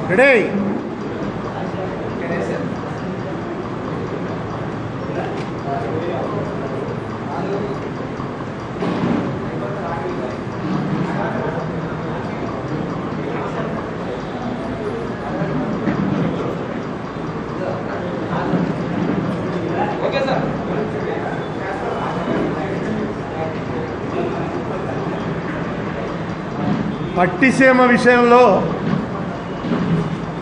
Ready. Okay sir. Pattiseema విషయంలో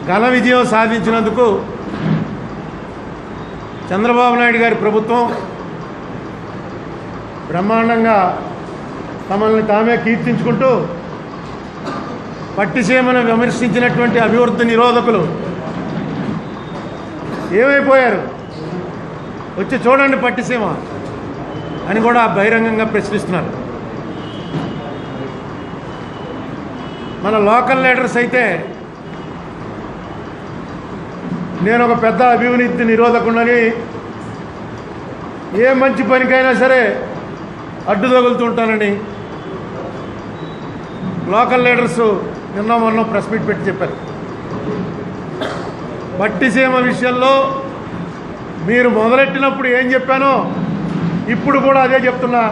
ఘన విజయం సాధించినందుకు చంద్రబాబు నాయుడు గారి ప్రభుత్వం బ్రహ్మాండంగా తమల్ని తామే కీర్తించుకుంటూ పట్టిసీమను విమర్శించినటువంటి అభివృద్ధి నిరోధకులు ఏమైపోయారు, వచ్చి చూడండి పట్టిసీమ అని కూడా బహిరంగంగా ప్రశ్నిస్తున్నారు. మన లోకల్ లీడర్స్ అయితే నేను ఒక పెద్ద అభివృద్ధి నిరోధకుడని, ఏ మంచి పనికైనా సరే అడ్డు తగులుతుంటానని లోకల్ లీడర్స్ నిన్న మొన్న ప్రెస్ మీట్ పెట్టి చెప్పారు. పట్టిసీమ విషయంలో మీరు మొదలెట్టినప్పుడు ఏం చెప్పానో ఇప్పుడు కూడా అదే చెప్తున్నా.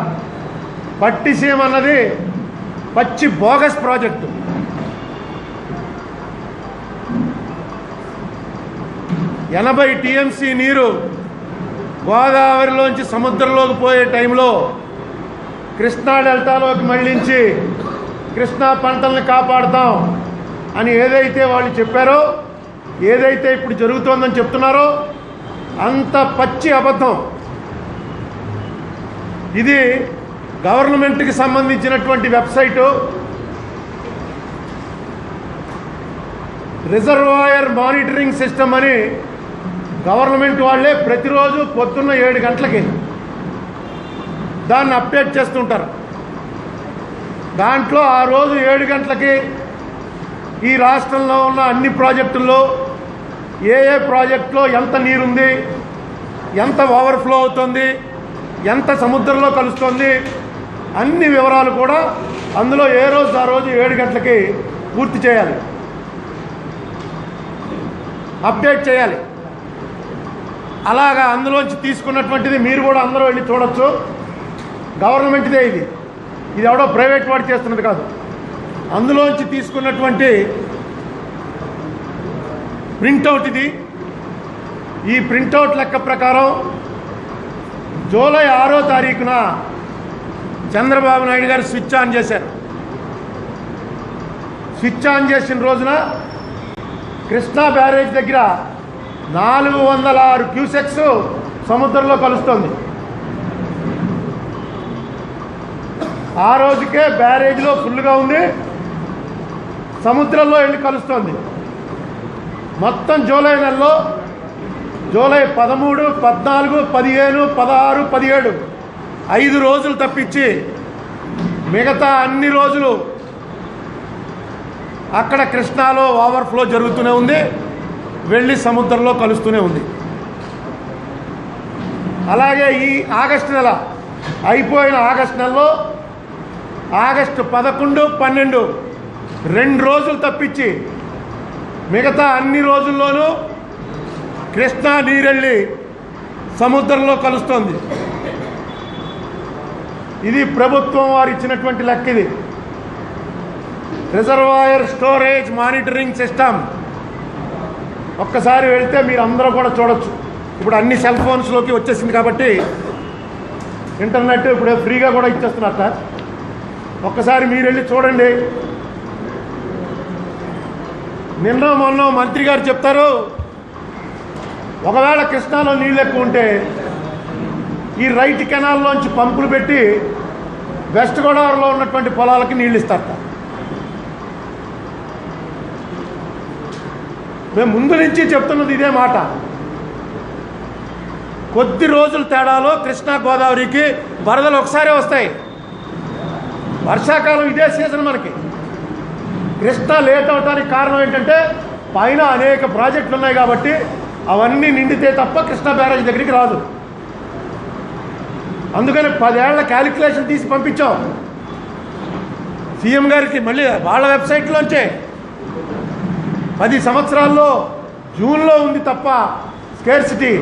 పట్టిసీమ అన్నది పచ్చి బోగస్ ప్రాజెక్టు. ఎనభై టీఎంసీ నీరు గోదావరిలోంచి సముద్రంలోకి పోయే టైంలో కృష్ణా డెల్టాలోకి మళ్లించి కృష్ణా పంటల్ని కాపాడుతాం అని ఏదైతే వాళ్ళు చెప్పారో, ఏదైతే ఇప్పుడు జరుగుతోందని చెప్తున్నారో అంత పచ్చి అబద్ధం. ఇది గవర్నమెంట్కి సంబంధించినటువంటి వెబ్సైటు రిజర్వాయర్ మానిటరింగ్ సిస్టమ్ అని గవర్నమెంట్ వాళ్ళే ప్రతిరోజు పొద్దున్న 7 గంటలకి దాన్ని అప్డేట్ చేస్తుంటారు. దాంట్లో ఆ రోజు 7 గంటలకి ఈ రాష్ట్రంలో ఉన్న అన్ని ప్రాజెక్టుల్లో ఏ ప్రాజెక్టులో ఎంత నీరుంది, ఎంత ఓవర్ఫ్లో అవుతుంది, ఎంత సముద్రంలో కలుస్తుంది, అన్ని వివరాలు కూడా అందులో ఏ రోజు ఆ రోజు 7 గంటలకి పూర్తి చేయాలి, అప్డేట్ చేయాలి. అలాగా అందులోంచి తీసుకున్నటువంటిది మీరు కూడా అందరూ వెళ్ళి చూడొచ్చు. గవర్నమెంట్దే ఇది ఎవడో ప్రైవేట్ వాడు చేస్తున్నది కాదు. అందులోంచి తీసుకున్నటువంటి ప్రింటౌట్ ఇది. ఈ ప్రింటౌట్ లెక్క ప్రకారం జూలై 6వ తారీఖున చంద్రబాబు నాయుడు గారు స్విచ్ ఆన్ చేశారు. స్విచ్ ఆన్ చేసిన రోజున కృష్ణా బ్యారేజ్ దగ్గర 406 క్యూసెక్స్ సముద్రంలో కలుస్తుంది. ఆ రోజుకే బ్యారేజ్లో ఫుల్గా ఉంది, సముద్రంలో వెళ్ళి కలుస్తుంది. మొత్తం జూలై నెలలో జూలై 13, 14, 15, 16, 17 5 రోజులు తప్పించి మిగతా అన్ని రోజులు అక్కడ కృష్ణాలో ఓవర్ఫ్లో జరుగుతూనే ఉంది, వెళ్ళి సముద్రంలో కలుస్తూనే ఉంది. అలాగే ఈ ఆగస్టు నెల అయిపోయిన ఆగస్టు నెలలో ఆగస్టు 11, 12 2 రోజులు తప్పించి మిగతా అన్ని రోజుల్లోనూ కృష్ణా నీరెళ్ళి సముద్రంలో కలుస్తోంది. ఇది ప్రభుత్వం వారు ఇచ్చినటువంటి లెక్క. ఇది రిజర్వాయర్ స్టోరేజ్ మానిటరింగ్ సిస్టమ్. ఒక్కసారి వెళ్తే మీరు అందరూ కూడా చూడొచ్చు. ఇప్పుడు అన్ని సెల్ ఫోన్స్లోకి వచ్చేసింది కాబట్టి ఇంటర్నెట్ ఇప్పుడు ఫ్రీగా కూడా ఇచ్చేస్తున్నట్ట. ఒక్కసారి మీరు వెళ్ళి చూడండి. నిన్న మొన్న మంత్రి గారు చెప్తారు, ఒకవేళ కృష్ణాలో నీళ్ళు ఎక్కువ ఉంటే ఈ రైట్ కెనాల్లోంచి పంపులు పెట్టి వెస్ట్ గోదావరిలో ఉన్నటువంటి పొలాలకి నీళ్ళు ఇస్తారట. మేము ముందు నుంచి చెప్తున్నది ఇదే మాట. కొద్ది రోజుల తేడాలో కృష్ణా గోదావరికి వరదలు ఒకసారి వస్తాయి. వర్షాకాలం ఇదే సీజన్. మనకి కృష్ణా లేట్ అవడానికి కారణం ఏంటంటే పైన అనేక ప్రాజెక్టులు ఉన్నాయి కాబట్టి అవన్నీ నిండితే తప్ప కృష్ణా బ్యారేజ్ దగ్గరికి రాదు. అందుకని 10 ఏళ్ల క్యాలిక్యులేషన్ తీసి పంపించాం సీఎం గారికి. మళ్ళీ వాళ్ళ వెబ్సైట్లోంచే 10 సంవత్సరాల్లో జూన్లో ఉంది తప్ప స్కేర్సిటీ.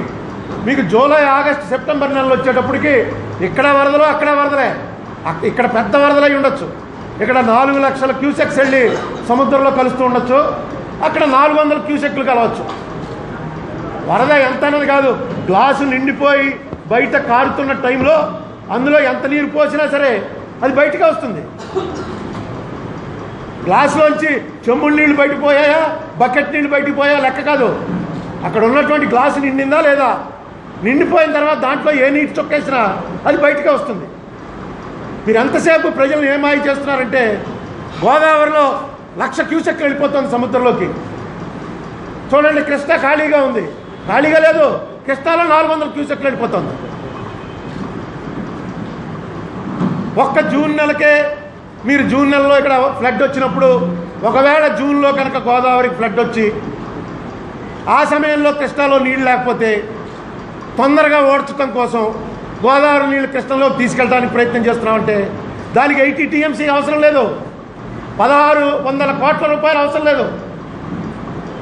మీకు జూలై, ఆగస్టు, సెప్టెంబర్ నెలలు వచ్చేటప్పటికి ఇక్కడ వరదలు, అక్కడ వరదలే. ఇక్కడ పెద్ద వరదలై ఉండొచ్చు, ఇక్కడ 4 లక్షల క్యూసెక్స్ వెళ్ళి సముద్రంలో కలుస్తూ ఉండొచ్చు, అక్కడ 400 క్యూసెక్లు కలవచ్చు. వరద ఎంత అన్నది కాదు, గ్లాసు నిండిపోయి బయట కారుతున్న టైంలో అందులో ఎంత నీరు పోసినా సరే అది బయటకే వస్తుంది. గ్లాసులోంచి చెంబుడు నీళ్ళు బయటకు పోయాయా, బకెట్ నీళ్ళు బయటకు పోయా లెక్క కాదు. అక్కడ ఉన్నటువంటి గ్లాసు నిండిందా లేదా, నిండిపోయిన తర్వాత దాంట్లో ఏ నీటి చొక్కేసినా అది బయటకే వస్తుంది. మీరు ఎంతసేపు ప్రజలను ఏమాయి చేస్తున్నారంటే గోదావరిలో 1,00,000 క్యూసెక్ వెళ్ళిపోతుంది సముద్రంలోకి. చూడండి, కృష్ణ ఖాళీగా ఉంది, ఖాళీగా లేదు, కృష్ణాలో 400 క్యూసెక్లు వెళ్ళిపోతుంది. ఒక్క జూన్ నెలకే మీరు జూన్ నెలలో ఇక్కడ ఫ్లడ్ వచ్చినప్పుడు, ఒకవేళ జూన్లో కనుక గోదావరికి ఫ్లడ్ వచ్చి ఆ సమయంలో కృష్ణాలో నీళ్ళు లేకపోతే తొందరగా ఓడ్చడం కోసం గోదావరి నీళ్ళు కృష్ణలోకి తీసుకెళ్ళడానికి ప్రయత్నం చేస్తున్నామంటే దానికి 80 టీఎంసీ అవసరం లేదు, 1,600 కోట్ల రూపాయలు అవసరం లేదు,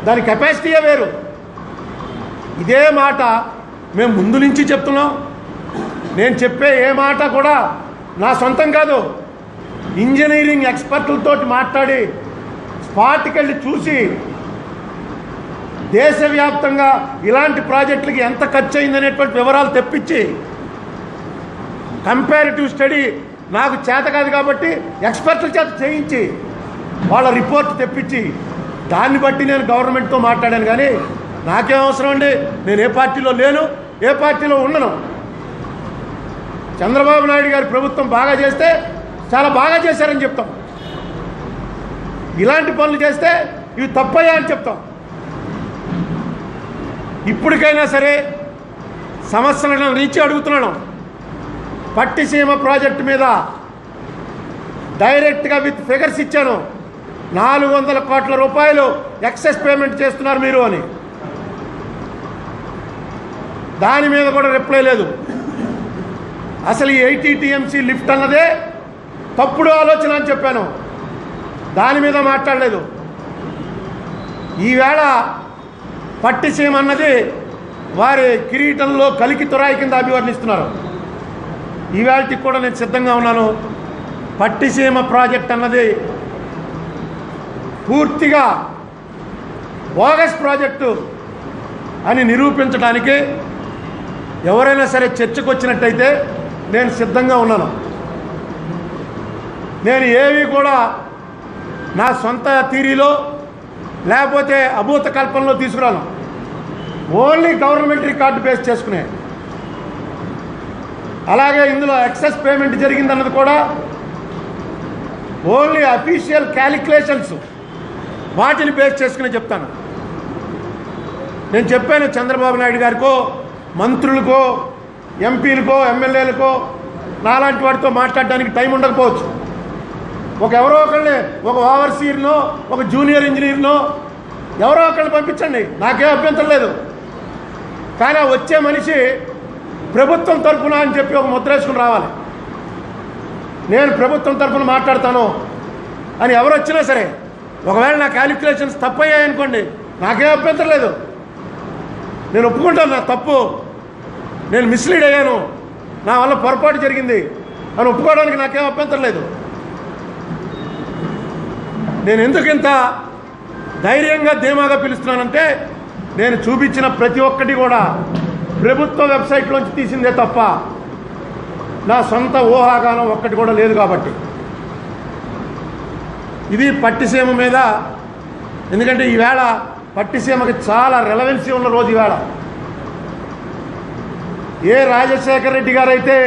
దాని కెపాసిటీయే వేరు. ఇదే మాట మేము ముందు నుంచి చెప్తున్నాం. నేను చెప్పే ఏ మాట కూడా నా సొంతం కాదు, ఇంజనీరింగ్ ఎక్స్పర్ట్లతో మాట్లాడి స్పాట్కి వెళ్ళి చూసి దేశవ్యాప్తంగా ఇలాంటి ప్రాజెక్టులకి ఎంత ఖర్చు అయిందనేటువంటి వివరాలు తెప్పించి కంపారిటివ్ స్టడీ నాకు చేత కాదు కాబట్టి ఎక్స్పర్ట్ల చేత చేయించి వాళ్ళ రిపోర్ట్ తెప్పించి దాన్ని బట్టి నేను గవర్నమెంట్తో మాట్లాడాను. కానీ నాకేం అవసరం అండి, నేను ఏ పార్టీలో లేను, ఏ పార్టీలో ఉండను. చంద్రబాబు నాయుడు గారి ప్రభుత్వం బాగా చేస్తే చాలా బాగా చేశారని చెప్తాం, ఇలాంటి పనులు చేస్తే ఇవి తప్పయ్యా అని చెప్తాం. ఇప్పటికైనా సరే సమస్యలను రీచి అడుగుతున్నాను. పట్టిసీమ ప్రాజెక్టు మీద డైరెక్ట్గా విత్ ఫిగర్స్ ఇచ్చాను, 400 కోట్ల రూపాయలు ఎక్సెస్ పేమెంట్ చేస్తున్నారు మీరు అని. దాని మీద కూడా రిప్లై లేదు. అసలు ఈ 80 టీఎంసీ లిఫ్ట్ అన్నదే తప్పుడు ఆలోచన అని చెప్పాను, దాని మీద మాట్లాడలేదు. ఈవేళ పట్టిసీమ అన్నది వారి కిరీటంలో కలికి తురాయి కింద అభివర్ణిస్తున్నారు. ఈవేళకి కూడా నేను సిద్ధంగా ఉన్నాను. పట్టిసీమ ప్రాజెక్ట్ అన్నది పూర్తిగా బోగస్ ప్రాజెక్టు అని నిరూపించడానికి ఎవరైనా సరే చర్చకు వచ్చినట్టయితే నేను సిద్ధంగా ఉన్నాను. నేను ఏవి కూడా నా సొంత థియరీలో లేకపోతే అభూత కల్పనలో తీసుకురాను, ఓన్లీ గవర్నమెంట్ రికార్డు బేస్ చేసుకునే. అలాగే ఇందులో ఎక్సెస్ పేమెంట్ జరిగిందన్నది కూడా ఓన్లీ అఫీషియల్ క్యాలిక్యులేషన్స్, వాటిని బేస్ చేసుకునే చెప్తాను. నేను చెప్పాను చంద్రబాబు నాయుడు గారికో, మంత్రులకో, ఎంపీలకో, ఎమ్మెల్యేలకో, నాలాంటి వాటితో మాట్లాడడానికి టైం ఉండకపోవచ్చు. ఎవరో ఒకళ్ళని, ఒక ఓవర్సీర్నో, ఒక జూనియర్ ఇంజనీర్నో ఎవరో ఒకళ్ళని పంపించండి, నాకేం అభ్యంతరం లేదు. కానీ వచ్చే మనిషి ప్రభుత్వం తరఫున అని చెప్పి ఒక ముద్ర వేసుకుని రావాలి. నేను ప్రభుత్వం తరఫున మాట్లాడతాను అని ఎవరు వచ్చినా సరే, ఒకవేళ నా క్యాలిక్యులేషన్స్ తప్పయ్యాయనుకోండి, నాకేం అభ్యంతరం లేదు, నేను ఒప్పుకుంటాను నా తప్పు, నేను మిస్లీడ్ అయ్యాను, నా వల్ల పొరపాటు జరిగింది అని ఒప్పుకోవడానికి నాకేం అభ్యంతరం లేదు. నేను ఎందుకు ఇంత ధైర్యంగా ధీమాగా పిలుస్తున్నానంటే నేను చూపించిన ప్రతి ఒక్కటి కూడా ప్రభుత్వ వెబ్సైట్లోంచి తీసిందే తప్ప నా సొంత ఊహాగానం ఒక్కటి కూడా లేదు. కాబట్టి ఇది పట్టిసీమ మీద, ఎందుకంటే ఈవేళ పట్టిసీమకి చాలా రెలవెన్సీ ఉన్న రోజు ఈవేళ. ఏ రాజశేఖర రెడ్డి గారైతే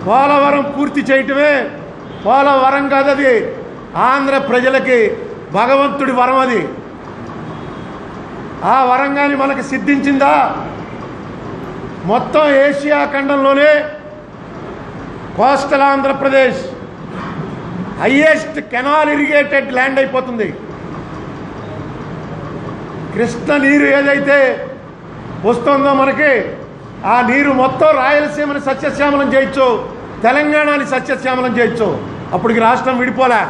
పోలవరం పూర్తి చేయటమే పోలవరం కాదు, అది ఆంధ్ర ప్రజలకి భగవంతుడి వరం. అది ఆ వరంగాని మనకు సిద్ధించిందా, మొత్తం ఏషియా ఖండంలోనే coastal Andhra Pradesh highest canal irrigated land అయిపోతుంది. కృష్ణ నీరు ఏదైతే వస్తుందో మనకి, ఆ నీరు మొత్తం రాయలసీమని సస్యశ్యామలం చేయొచ్చు, తెలంగాణని సస్యశ్యామలం చేయొచ్చు. అప్పటికి రాష్ట్రం విడిపోలే.